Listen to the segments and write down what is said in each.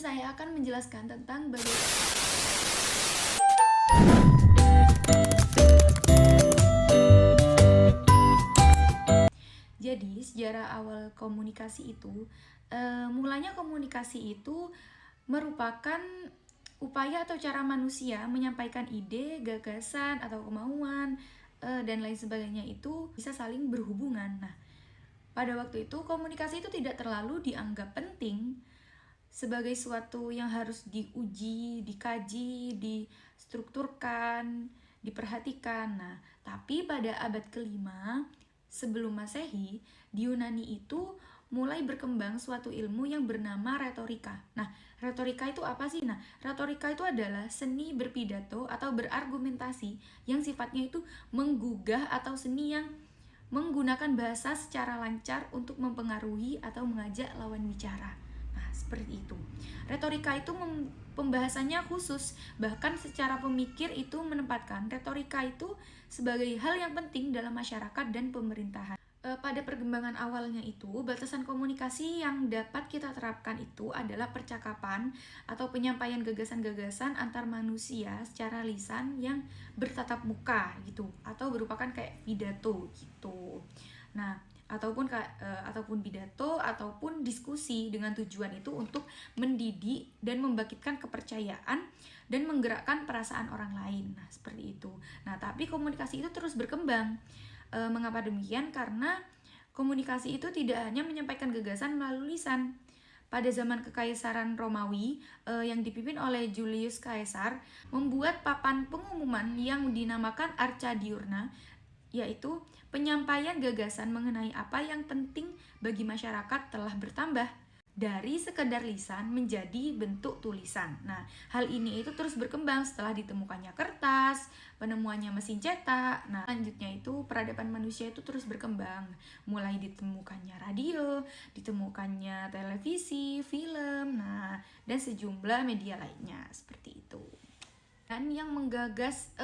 saya akan menjelaskan tentang bagaimana. Jadi, sejarah awal komunikasi itu, mulanya komunikasi itu merupakan upaya atau cara manusia menyampaikan ide, gagasan, atau kemauan, dan lain sebagainya itu bisa saling berhubungan. Nah, pada waktu itu komunikasi itu tidak terlalu dianggap penting sebagai suatu yang harus diuji, dikaji, distrukturkan, diperhatikan. Nah, tapi pada abad kelima sebelum Masehi, di Yunani itu mulai berkembang suatu ilmu yang bernama retorika. Nah, retorika itu apa sih? Nah, retorika itu adalah seni berpidato atau berargumentasi yang sifatnya itu menggugah atau seni yang menggunakan bahasa secara lancar untuk mempengaruhi atau mengajak lawan bicara. Nah, seperti itu. Retorika itu pembahasannya khusus, bahkan secara pemikir itu menempatkan retorika itu sebagai hal yang penting dalam masyarakat dan pemerintahan. Pada perkembangan awalnya itu, batasan komunikasi yang dapat kita terapkan itu adalah percakapan atau penyampaian gagasan-gagasan antar manusia secara lisan yang bertatap muka gitu, atau merupakan kayak pidato gitu. Nah, ataupun pidato ataupun diskusi dengan tujuan itu untuk mendidik dan membangkitkan kepercayaan dan menggerakkan perasaan orang lain. Nah, seperti itu. Nah, tapi komunikasi itu terus berkembang. Mengapa demikian? Karena komunikasi itu tidak hanya menyampaikan gagasan melalui lisan. Pada zaman Kekaisaran Romawi yang dipimpin oleh Julius Caesar membuat papan pengumuman yang dinamakan Arca Diurna, yaitu penyampaian gagasan mengenai apa yang penting bagi masyarakat telah bertambah dari sekedar lisan menjadi bentuk tulisan. Nah, hal ini itu terus berkembang setelah ditemukannya kertas, penemuannya mesin cetak. Nah, selanjutnya itu peradaban manusia itu terus berkembang. Mulai ditemukannya radio, ditemukannya televisi, film, dan sejumlah media lainnya seperti itu. Dan yang menggagas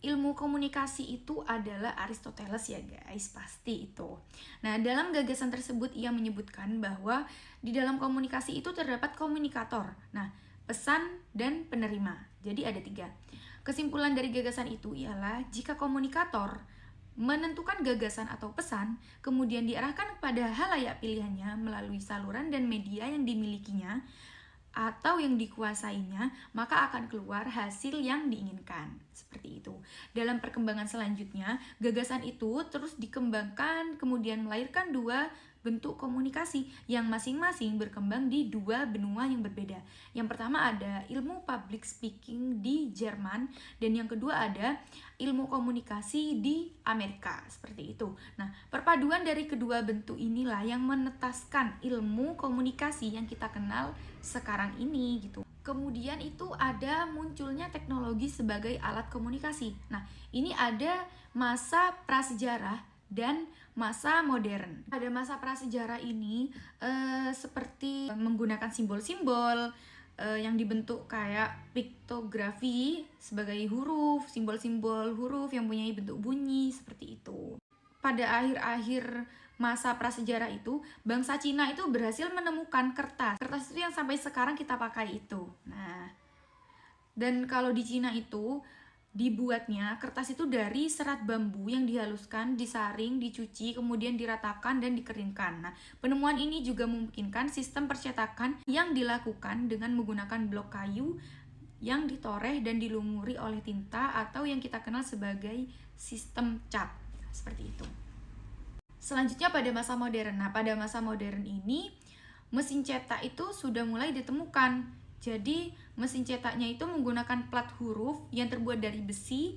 ilmu komunikasi itu adalah Aristoteles ya guys, pasti itu. Nah, dalam gagasan tersebut ia menyebutkan bahwa di dalam komunikasi itu terdapat komunikator, nah pesan dan penerima. Jadi ada 3. Kesimpulan dari gagasan itu ialah jika komunikator menentukan gagasan atau pesan, kemudian diarahkan kepada halayak pilihannya melalui saluran dan media yang dimilikinya atau yang dikuasainya, maka akan keluar hasil yang diinginkan. Seperti itu. Dalam perkembangan selanjutnya, gagasan itu terus dikembangkan, kemudian melahirkan 2 bentuk komunikasi yang masing-masing berkembang di 2 benua yang berbeda. Yang pertama ada ilmu public speaking di Jerman, dan yang kedua ada ilmu komunikasi di Amerika, seperti itu. Nah, perpaduan dari kedua bentuk inilah yang menetaskan ilmu komunikasi yang kita kenal sekarang ini gitu. Kemudian itu ada munculnya teknologi sebagai alat komunikasi. Nah, ini ada masa prasejarah dan masa modern. Pada masa prasejarah ini seperti menggunakan simbol-simbol yang dibentuk kayak piktografi sebagai huruf, simbol-simbol huruf yang punya bentuk bunyi seperti itu. Pada akhir-akhir masa prasejarah itu, bangsa Cina itu berhasil menemukan kertas. Kertas itu yang sampai sekarang kita pakai itu. Nah, dan kalau di Cina itu dibuatnya kertas itu dari serat bambu yang dihaluskan, disaring, dicuci, kemudian diratakan dan dikeringkan. Nah, penemuan ini juga memungkinkan sistem percetakan yang dilakukan dengan menggunakan blok kayu yang ditoreh dan dilumuri oleh tinta atau yang kita kenal sebagai sistem cap. Seperti itu. Selanjutnya pada masa modern. Nah, pada masa modern ini mesin cetak itu sudah mulai ditemukan. Jadi, mesin cetaknya itu menggunakan plat huruf yang terbuat dari besi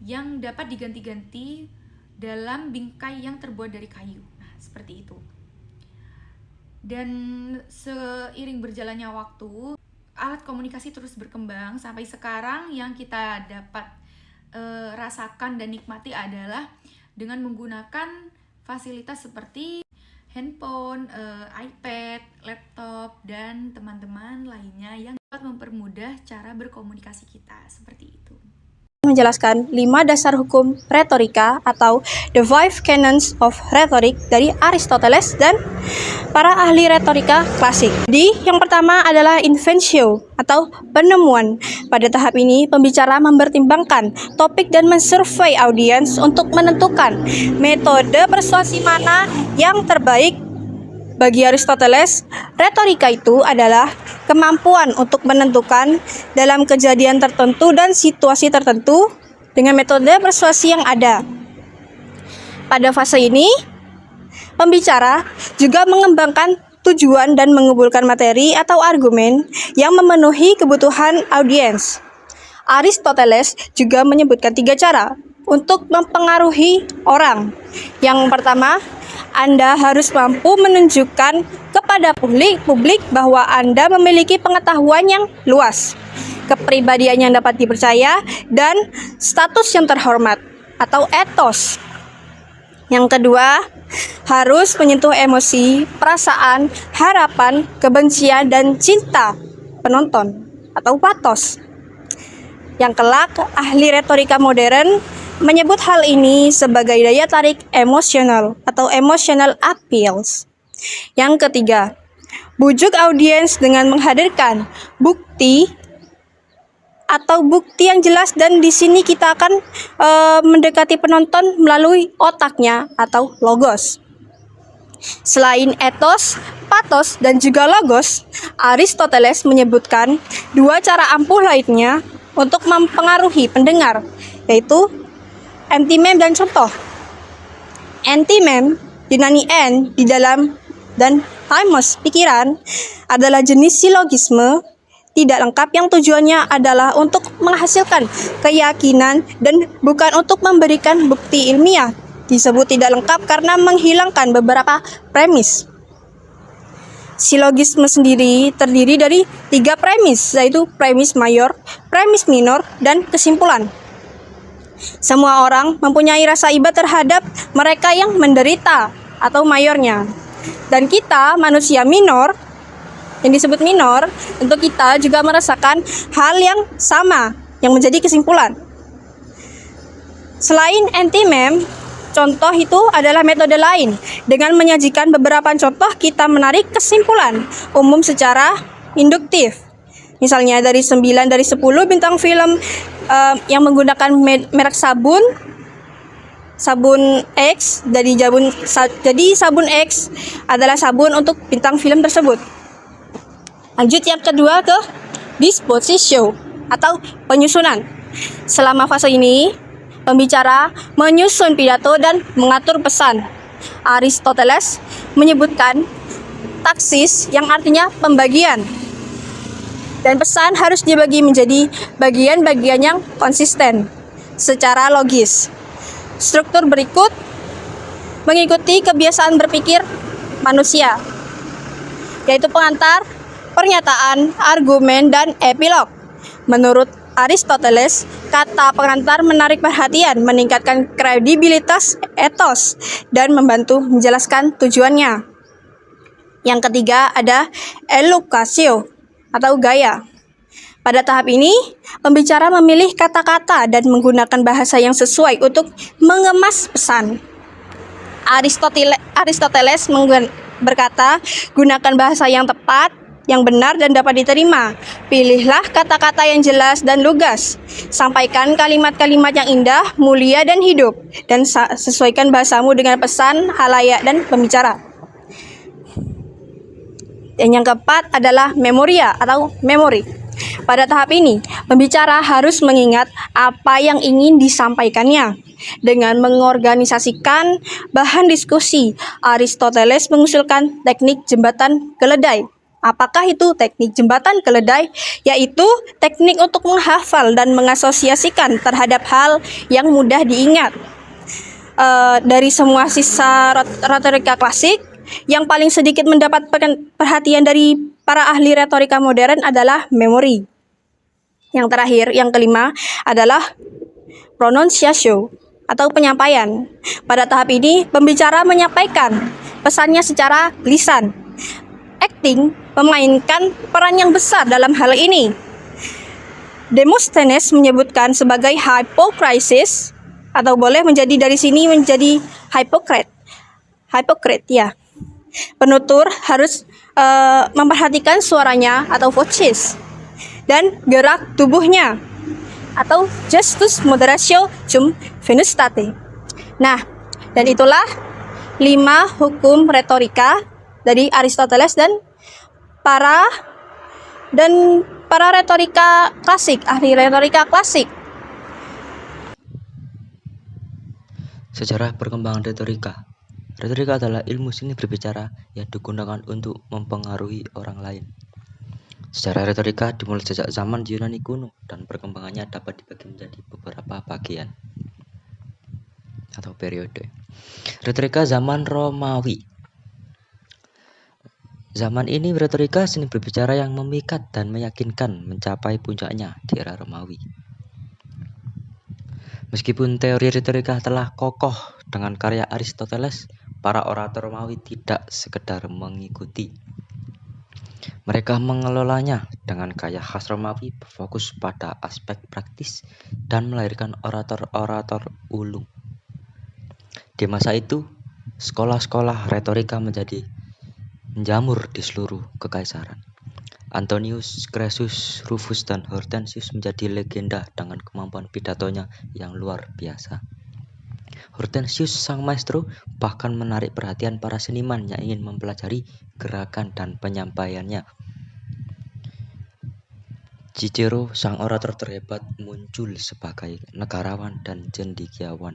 yang dapat diganti-ganti dalam bingkai yang terbuat dari kayu. Nah, seperti itu. Dan seiring berjalannya waktu, alat komunikasi terus berkembang sampai sekarang yang kita dapat rasakan dan nikmati adalah dengan menggunakan fasilitas seperti handphone, iPad, laptop, dan teman-teman lainnya yang dapat mempermudah cara berkomunikasi kita, seperti itu. menjelaskan 5 dasar hukum retorika atau The Five Canons of Rhetoric dari Aristoteles dan para ahli retorika klasik. Jadi, yang pertama adalah inventio atau penemuan. Pada tahap ini, pembicara mempertimbangkan topik dan mensurvei audiens untuk menentukan metode persuasi mana yang terbaik. Bagi Aristoteles, retorika itu adalah kemampuan untuk menentukan dalam kejadian tertentu dan situasi tertentu dengan metode persuasi yang ada. Pada fase ini, pembicara juga mengembangkan tujuan dan mengumpulkan materi atau argumen yang memenuhi kebutuhan audiens. Aristoteles juga menyebutkan 3 cara untuk mempengaruhi orang. Yang pertama, Anda harus mampu menunjukkan kepada publik bahwa Anda memiliki pengetahuan yang luas, kepribadian yang dapat dipercaya, dan status yang terhormat atau etos. Yang kedua, harus menyentuh emosi, perasaan, harapan, kebencian, dan cinta penonton atau pathos. Yang kelak, ahli retorika modern menyebut hal ini sebagai daya tarik emosional atau emotional appeals. Yang ketiga, bujuk audiens dengan menghadirkan bukti atau bukti yang jelas, dan di sini kita akan mendekati penonton melalui otaknya atau logos. Selain etos, pathos, dan juga logos, Aristoteles menyebutkan 2 cara ampuh lainnya untuk mempengaruhi pendengar, yaitu antimem dan contoh. Antimem, dinani N di dalam dan thymos, pikiran, adalah jenis silogisme tidak lengkap yang tujuannya adalah untuk menghasilkan keyakinan dan bukan untuk memberikan bukti ilmiah. Disebut tidak lengkap karena menghilangkan beberapa premis. Silogisme sendiri terdiri dari 3 premis, yaitu premis mayor, premis minor, dan kesimpulan. Semua orang mempunyai rasa iba terhadap mereka yang menderita atau mayornya. Dan kita, manusia minor, yang disebut minor, tentu kita juga merasakan hal yang sama yang menjadi kesimpulan. Selain antimem, contoh itu adalah metode lain. Dengan menyajikan beberapa contoh, kita menarik kesimpulan umum secara induktif. Misalnya dari 9 dari 10 bintang film yang menggunakan merek sabun X, jadi sabun X adalah sabun untuk bintang film tersebut. Lanjut yang kedua ke dispositio atau penyusunan. Selama fase ini, pembicara menyusun pidato dan mengatur pesan. Aristoteles menyebutkan taksis yang artinya pembagian. Dan pesan harus dibagi menjadi bagian-bagian yang konsisten secara logis. Struktur berikut mengikuti kebiasaan berpikir manusia, yaitu pengantar, pernyataan, argumen, dan epilog. Menurut Aristoteles, kata pengantar menarik perhatian, meningkatkan kredibilitas etos, dan membantu menjelaskan tujuannya. Yang ketiga ada elocatio atau gaya. Pada tahap ini, pembicara memilih kata-kata dan menggunakan bahasa yang sesuai untuk mengemas pesan. Aristoteles berkata, gunakan bahasa yang tepat, yang benar dan dapat diterima. Pilihlah kata-kata yang jelas dan lugas. Sampaikan kalimat-kalimat yang indah, mulia, dan hidup. Dan sesuaikan bahasamu dengan pesan, halayak, dan pembicara. Dan yang keempat adalah memoria atau memori. Pada tahap ini, pembicara harus mengingat apa yang ingin disampaikannya. Dengan mengorganisasikan bahan diskusi, Aristoteles mengusulkan teknik jembatan keledai. Apakah itu teknik jembatan keledai? Yaitu teknik untuk menghafal dan mengasosiasikan terhadap hal yang mudah diingat. Dari semua sisa retorika klasik, yang paling sedikit mendapat perhatian dari para ahli retorika modern adalah memori. Yang terakhir, yang kelima adalah pronunciatio atau penyampaian. Pada tahap ini, pembicara menyampaikan pesannya secara lisan. Acting memainkan peran yang besar dalam hal ini. Demosthenes menyebutkan sebagai hypocrisy, atau boleh menjadi dari sini menjadi hypocrite. Hypocrite ya. Penutur harus memperhatikan suaranya atau voces dan gerak tubuhnya atau gestus moderatio cum venustate. Nah, dan itulah 5 hukum retorika dari Aristoteles dan para retorika klasik, ahli retorika klasik. Sejarah perkembangan retorika. Retorika adalah ilmu seni berbicara yang digunakan untuk mempengaruhi orang lain. Sejarah retorika dimulai sejak zaman Yunani kuno dan perkembangannya dapat dibagi menjadi beberapa bagian atau periode. Retorika zaman Romawi. Zaman ini retorika seni berbicara yang memikat dan meyakinkan mencapai puncaknya di era Romawi. Meskipun teori retorika telah kokoh dengan karya Aristoteles, para orator Romawi tidak sekedar mengikuti. Mereka mengelolanya dengan gaya khas Romawi, berfokus pada aspek praktis dan melahirkan orator-orator ulung. Di masa itu, sekolah-sekolah retorika menjamur di seluruh kekaisaran. Antonius, Crassus, Rufus, dan Hortensius menjadi legenda dengan kemampuan pidatonya yang luar biasa. Hortensius, sang maestro, bahkan menarik perhatian para seniman yang ingin mempelajari gerakan dan penyampaiannya. Cicero, sang orator terhebat, muncul sebagai negarawan dan cendekiawan.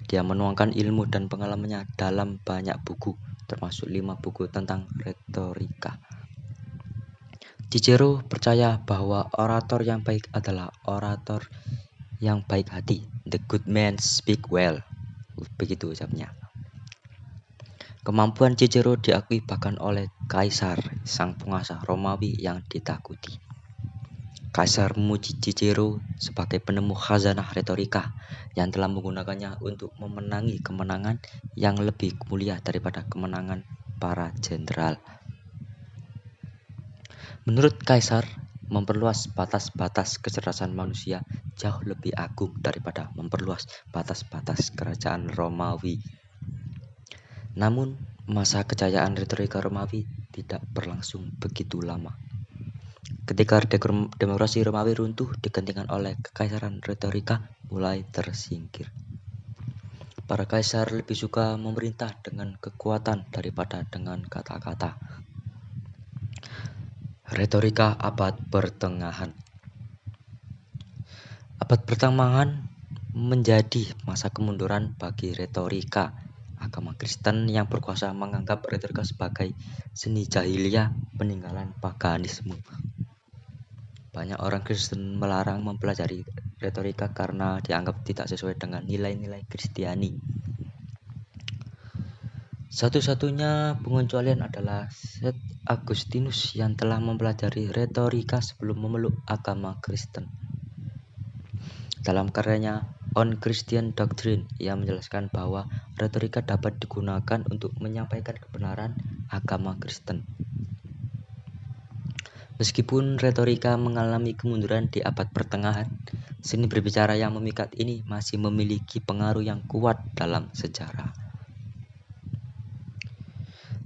Dia menuangkan ilmu dan pengalamannya dalam banyak buku, termasuk 5 buku tentang retorika. Cicero percaya bahwa orator yang baik adalah orator yang baik hati. The good man speak well. Begitu ucapnya. Kemampuan Cicero diakui bahkan oleh Kaisar, sang penguasa Romawi yang ditakuti. Kaisar memuji Cicero sebagai penemu khazanah retorika yang telah menggunakannya untuk memenangi kemenangan yang lebih mulia daripada kemenangan para jenderal. Menurut Kaisar, memperluas batas-batas kecerdasan manusia jauh lebih agung daripada memperluas batas-batas kerajaan Romawi. Namun, masa kejayaan retorika Romawi tidak berlangsung begitu lama. Ketika demokrasi Romawi runtuh digantikan oleh kekaisaran retorika mulai tersingkir. Para kaisar lebih suka memerintah dengan kekuatan daripada dengan kata-kata. Retorika abad pertengahan. Abad pertengahan menjadi masa kemunduran bagi retorika. Agama Kristen yang berkuasa menganggap retorika sebagai seni jahiliyah, peninggalan paganisme. Banyak orang Kristen melarang mempelajari retorika karena dianggap tidak sesuai dengan nilai-nilai Kristiani. Satu-satunya pengecualian adalah Saint Agustinus yang telah mempelajari retorika sebelum memeluk agama Kristen. Dalam karyanya On Christian Doctrine, ia menjelaskan bahwa retorika dapat digunakan untuk menyampaikan kebenaran agama Kristen. Meskipun retorika mengalami kemunduran di abad pertengahan, seni berbicara yang memikat ini masih memiliki pengaruh yang kuat dalam sejarah.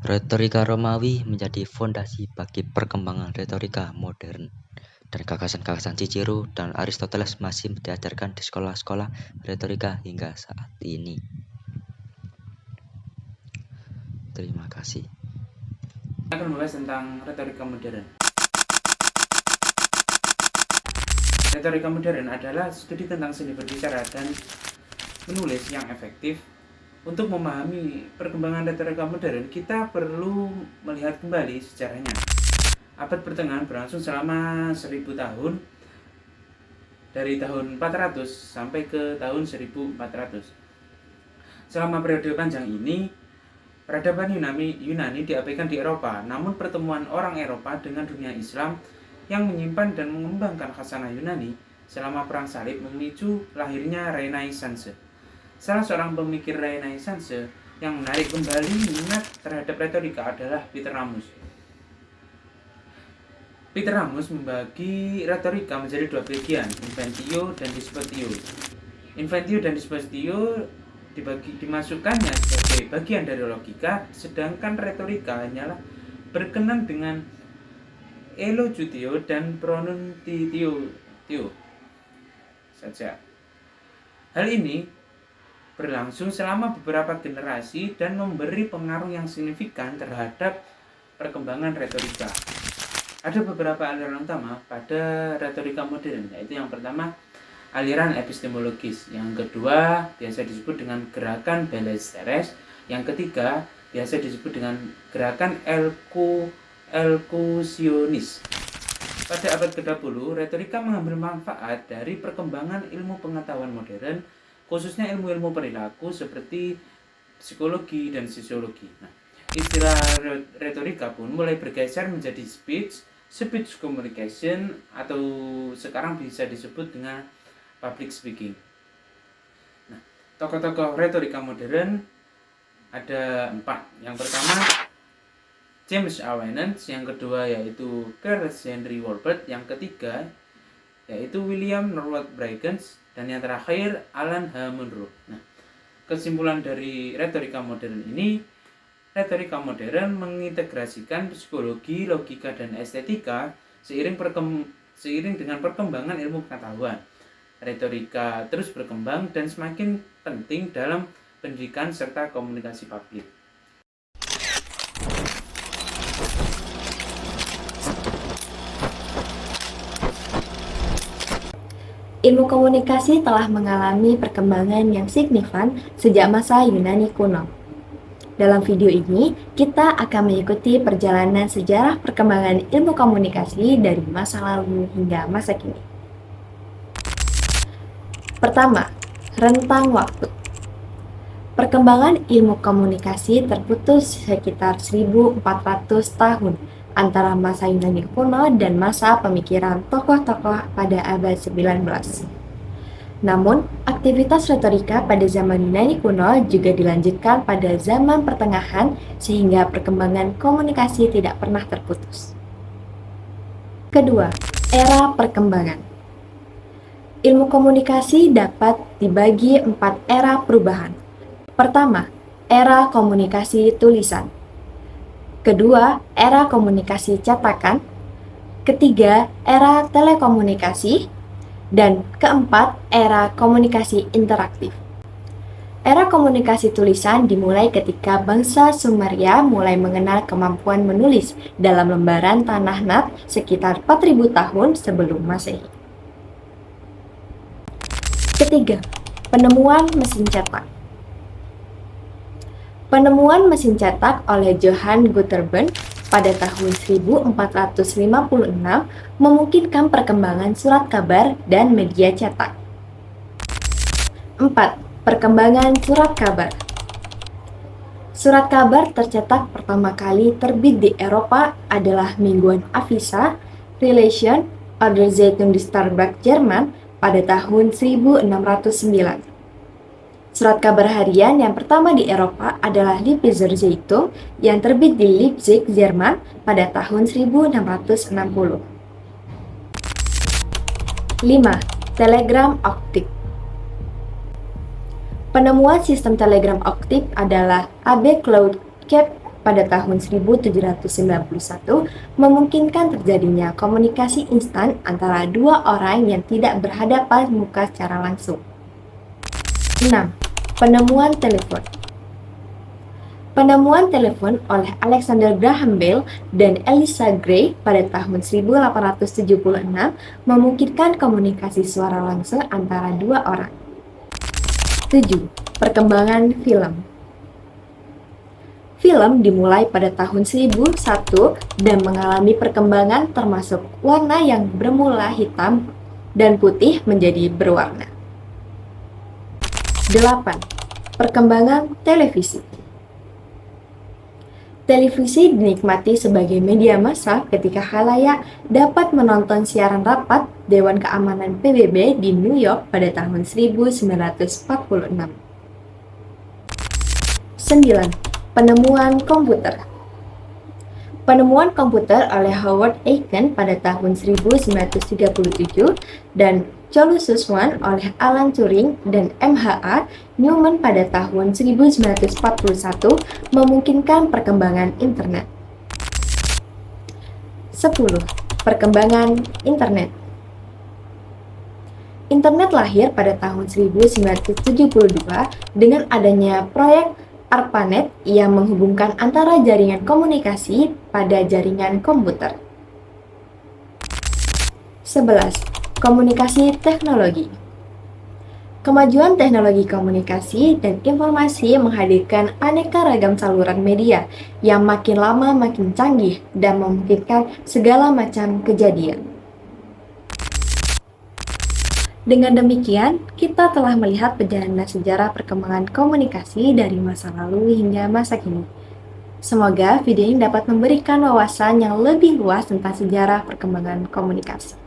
Retorika Romawi menjadi fondasi bagi perkembangan retorika modern, dan gagasan-gagasan Cicero dan Aristoteles masih diajarkan di sekolah-sekolah retorika hingga saat ini. Terima kasih. Kita akan membahas tentang retorika modern. Retorika modern adalah studi tentang seni berbicara dan menulis yang efektif. Untuk memahami perkembangan retorika modern, kita perlu melihat kembali sejarahnya. Abad pertengahan berlangsung selama 1000 tahun, dari tahun 400 sampai ke tahun 1400. Selama periode panjang ini, peradaban Yunani diabaikan di Eropa, namun pertemuan orang Eropa dengan dunia Islam yang menyimpan dan mengembangkan khazanah Yunani selama Perang Salib memicu lahirnya Renaissance. Salah seorang pemikir Renaissance yang menarik kembali minat terhadap retorika adalah Peter Ramus. Peter Ramus membagi retorika menjadi dua bagian, inventio dan dispositio. Inventio dan dispositio dimasukkannya sebagai bagian dari logika, sedangkan retorika hanyalah berkenan dengan elogio dan pronuntitio saja. Hal ini berlangsung selama beberapa generasi dan memberi pengaruh yang signifikan terhadap perkembangan retorika. Ada beberapa aliran utama pada retorika modern, yaitu yang pertama aliran epistemologis, yang kedua biasa disebut dengan gerakan Belles-Terres, yang ketiga biasa disebut dengan gerakan elkusionis. Pada abad ke-20, retorika mengambil manfaat dari perkembangan ilmu pengetahuan modern, khususnya ilmu-ilmu perilaku seperti psikologi dan sosiologi. Nah, istilah retorika pun mulai bergeser menjadi speech communication, atau sekarang bisa disebut dengan public speaking. Nah, tokoh-tokoh retorika modern ada 4. Yang pertama James Awarenant, yang kedua yaitu Carl Henry Walbert, yang ketiga yaitu William Norwood Brigance, dan yang terakhir Alan H. Munro. Nah, kesimpulan dari retorika modern ini, retorika modern mengintegrasikan psikologi, logika, dan estetika seiring dengan perkembangan ilmu pengetahuan. Retorika terus berkembang dan semakin penting dalam pendidikan serta komunikasi publik. Ilmu komunikasi telah mengalami perkembangan yang signifikan sejak masa Yunani kuno. Dalam video ini, kita akan mengikuti perjalanan sejarah perkembangan ilmu komunikasi dari masa lalu hingga masa kini. Pertama, rentang waktu. Perkembangan ilmu komunikasi terputus sekitar 1400 tahun antara masa Yunani kuno dan masa pemikiran tokoh-tokoh pada abad 19. Namun, aktivitas retorika pada zaman Yunani kuno juga dilanjutkan pada zaman pertengahan sehingga perkembangan komunikasi tidak pernah terputus. Kedua, era perkembangan. Ilmu komunikasi dapat dibagi 4 era perubahan. Pertama, era komunikasi tulisan. Kedua, era komunikasi cetakan. Ketiga, era telekomunikasi. Dan keempat, era komunikasi interaktif. Era komunikasi tulisan dimulai ketika bangsa Sumeria mulai mengenal kemampuan menulis dalam lembaran tanah Nat sekitar 4000 tahun sebelum Masehi. Ketiga, penemuan mesin cetak. Penemuan mesin cetak oleh Johann Gutenberg pada tahun 1456 memungkinkan perkembangan surat kabar dan media cetak. 4. Perkembangan surat kabar. Surat kabar tercetak pertama kali terbit di Eropa adalah mingguan Avisa, Relation, Oder Zeitung di Starbuck, Jerman pada tahun 1609. Surat kabar harian yang pertama di Eropa adalah Leipziger Zeitung yang terbit di Leipzig, Jerman pada tahun 1660. 5. Telegram optik. Penemuan sistem telegram optik adalah A.B. Claude Kepler pada tahun 1791 memungkinkan terjadinya komunikasi instan antara dua orang yang tidak berhadapan muka secara langsung. 6. Penemuan telepon. Penemuan telepon oleh Alexander Graham Bell dan Eliza Gray pada tahun 1876 memungkinkan komunikasi suara langsung antara dua orang. 7. Perkembangan film. Film dimulai pada tahun 1001 dan mengalami perkembangan termasuk warna yang bermula hitam dan putih menjadi berwarna. 8. Perkembangan televisi. Televisi dinikmati sebagai media massa ketika khalayak dapat menonton siaran rapat Dewan Keamanan PBB di New York pada tahun 1946. 9. Penemuan komputer. Penemuan komputer oleh Howard Aiken pada tahun 1937 dan Colossus I oleh Alan Turing dan M.H.A. Newman pada tahun 1941 memungkinkan perkembangan internet. 10. Perkembangan internet. Internet lahir pada tahun 1972 dengan adanya proyek ARPANET yang menghubungkan antara jaringan komunikasi pada jaringan komputer. 11. Komunikasi teknologi. Kemajuan teknologi komunikasi dan informasi menghadirkan aneka ragam saluran media yang makin lama makin canggih dan memungkinkan segala macam kejadian. Dengan demikian, kita telah melihat perjalanan sejarah perkembangan komunikasi dari masa lalu hingga masa kini. Semoga video ini dapat memberikan wawasan yang lebih luas tentang sejarah perkembangan komunikasi.